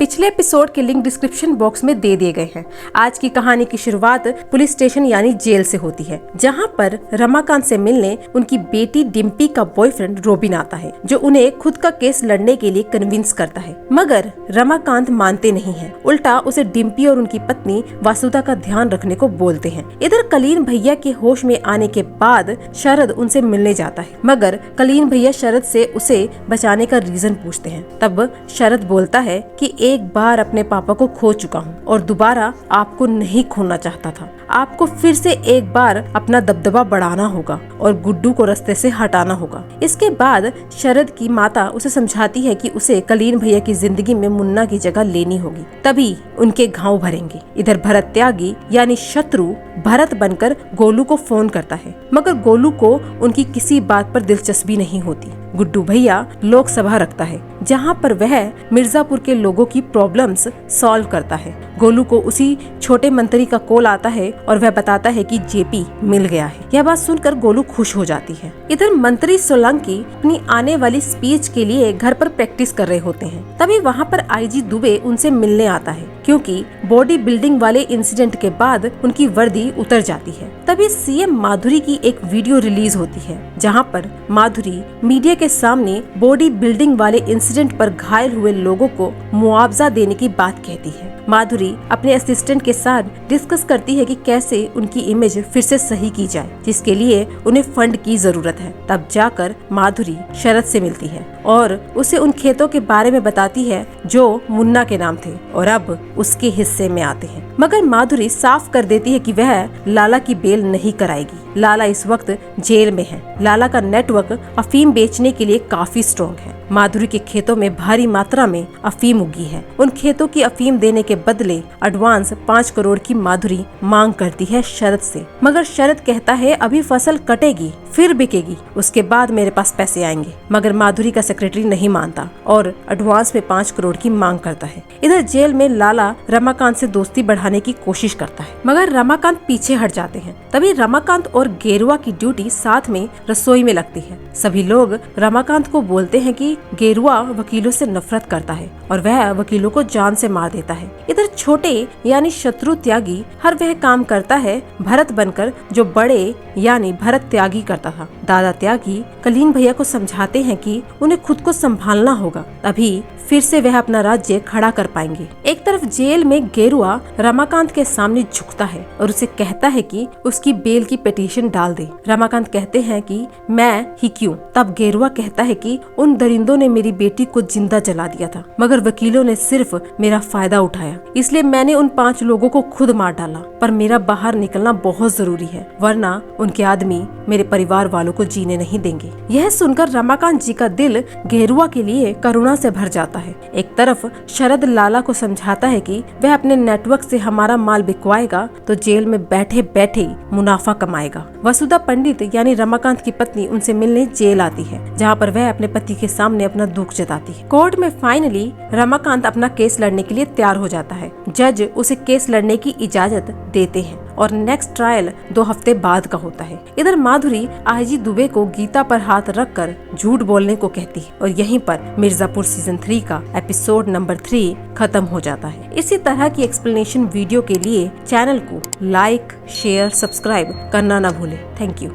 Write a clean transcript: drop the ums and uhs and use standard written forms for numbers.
पिछले एपिसोड के link description box में दे दिए गए हैं। आज की कहानी की शुरुआत पुलिस स्टेशन यानी जेल से होती है, जहां पर रमाकांत से मिलने उनकी बेटी डिम्पी का बॉयफ्रेंड रोबिन आता है, जो उन्हें खुद का केस लड़ने के लिए कन्विंस करता है। मगर रमाकांत मानते नहीं है, उल्टा उसे डिम्पी और उनकी पत्नी वासुदा का ध्यान रखने को बोलते हैं। इधर कलीन भैया के होश में आने के बाद शरद उनसे मिलने जाता है, मगर कलीन भैया शरद से उसे बचाने का रीजन पूछते हैं। तब शरद बोलता है कि एक बार अपने पापा को खो चुका हूँ और दोबारा आपको नहीं खोना चाहता था। आपको फिर से एक बार अपना दबदबा बढ़ाना होगा और गुड्डू को रास्ते से हटाना होगा। इसके बाद शरद की माता उसे समझाती है कि उसे कलीन भैया की जिंदगी में मुन्ना की जगह लेनी होगी, तभी उनके घाव भरेंगे। इधर भरत त्यागी यानी शत्रु भरत बनकर गोलू को फोन करता है, मगर गोलू को उनकी किसी बात पर दिलचस्पी नहीं होती। गुड्डू भैया लोकसभा रखता है, जहां पर वह मिर्जापुर के लोगों की प्रॉब्लम्स सॉल्व करता है। गोलू को उसी छोटे मंत्री का कॉल आता है और वह बताता है कि जेपी मिल गया है। यह बात सुनकर गोलू खुश हो जाती है। इधर मंत्री सोलंकी अपनी आने वाली स्पीच के लिए घर पर प्रैक्टिस कर रहे होते हैं। तभी वहां पर आईजी दुबे उनसे मिलने आता है, क्योंकि बॉडी बिल्डिंग वाले इंसिडेंट के बाद उनकी वर्दी उतर जाती है। तभी सीएम माधुरी की एक वीडियो रिलीज होती है, जहां पर माधुरी मीडिया के सामने बॉडी बिल्डिंग वाले इंसिडेंट पर घायल हुए लोगों को मुआवजा देने की बात कहती है। माधुरी अपने असिस्टेंट के साथ डिस्कस करती है कि कैसे उनकी इमेज फिर से सही की जाए, जिसके लिए उन्हें फंड की जरूरत है। तब जाकर माधुरी शरद से मिलती है और उसे उन खेतों के बारे में बताती है जो मुन्ना के नाम थे और अब उसके हिस्से में आते हैं। मगर माधुरी साफ कर देती है कि वह लाला की बेल नहीं कराएगी। लाला इस वक्त जेल में है। लाला का नेटवर्क अफीम बेचने के लिए काफी स्ट्रॉन्ग है। माधुरी के खेतों में भारी मात्रा में अफीम उगी है। उन खेतों की अफीम देने के बदले एडवांस 5 करोड़ की माधुरी मांग करती है शरद से, मगर शरद कहता है अभी फसल कटेगी फिर बिकेगी, उसके बाद मेरे पास पैसे आएंगे। मगर माधुरी का सेक्रेटरी नहीं मानता और एडवांस में 5 करोड़ की मांग करता है। इधर जेल में लाला रमाकांत से दोस्ती बढ़ाने की कोशिश करता है, मगर रमाकांत पीछे हट जाते हैं। तभी रमाकांत और गेरुआ की ड्यूटी साथ में रसोई में लगती है। सभी लोग रमाकांत को बोलते हैं कि गेरुआ वकीलों से नफरत करता है और वह वकीलों को जान से मार देता है। इधर छोटे यानी शत्रु त्यागी हर वह काम करता है भरत बनकर जो बड़े यानी भरत त्यागी करता था। दादा त्यागी कलीन भैया को समझाते हैं कि उन्हें खुद को संभालना होगा, तभी फिर से वह अपना राज्य खड़ा कर पाएंगे। एक तरफ जेल में गेरुआ रमाकांत के सामने झुकता है और उसे कहता है कि उसकी बेल की पिटीशन डाल दे। रमाकांत कहते हैं कि मैं ही क्यों। तब गेरुआ कहता है कि उन दरिंदों ने मेरी बेटी को जिंदा जला दिया था, मगर वकीलों ने सिर्फ मेरा फायदा उठाया, इसलिए मैंने उन 5 लोगों को खुद मार डाला। पर मेरा बाहर निकलना बहुत जरूरी है, वरना उनके आदमी मेरे परिवार वालों को जीने नहीं देंगे। यह सुनकर रमाकांत जी का दिल गेरुआ के लिए करुणा से भर जाता है। एक तरफ शरद लाला को समझाता है कि वह अपने नेटवर्क से हमारा माल बिकवाएगा तो जेल में बैठे बैठे मुनाफा कमाएगा। वसुधा पंडित यानी रमाकांत की पत्नी उनसे मिलने जेल आती है, जहां पर वह अपने पति के सामने अपना दुख जताती है। कोर्ट में फाइनली रमाकांत अपना केस लड़ने के लिए तैयार हो जाता है। जज उसे केस लड़ने की इजाजत देते हैं और नेक्स्ट ट्रायल 2 हफ्ते बाद का होता है। इधर माधुरी आईजी दुबे को गीता पर हाथ रखकर झूठ बोलने को कहती है और यहीं पर मिर्जापुर सीजन 3 का एपिसोड नंबर 3 खत्म हो जाता है। इसी तरह की एक्सप्लेनेशन वीडियो के लिए चैनल को लाइक, शेयर, सब्सक्राइब करना न भूलें। Thank you.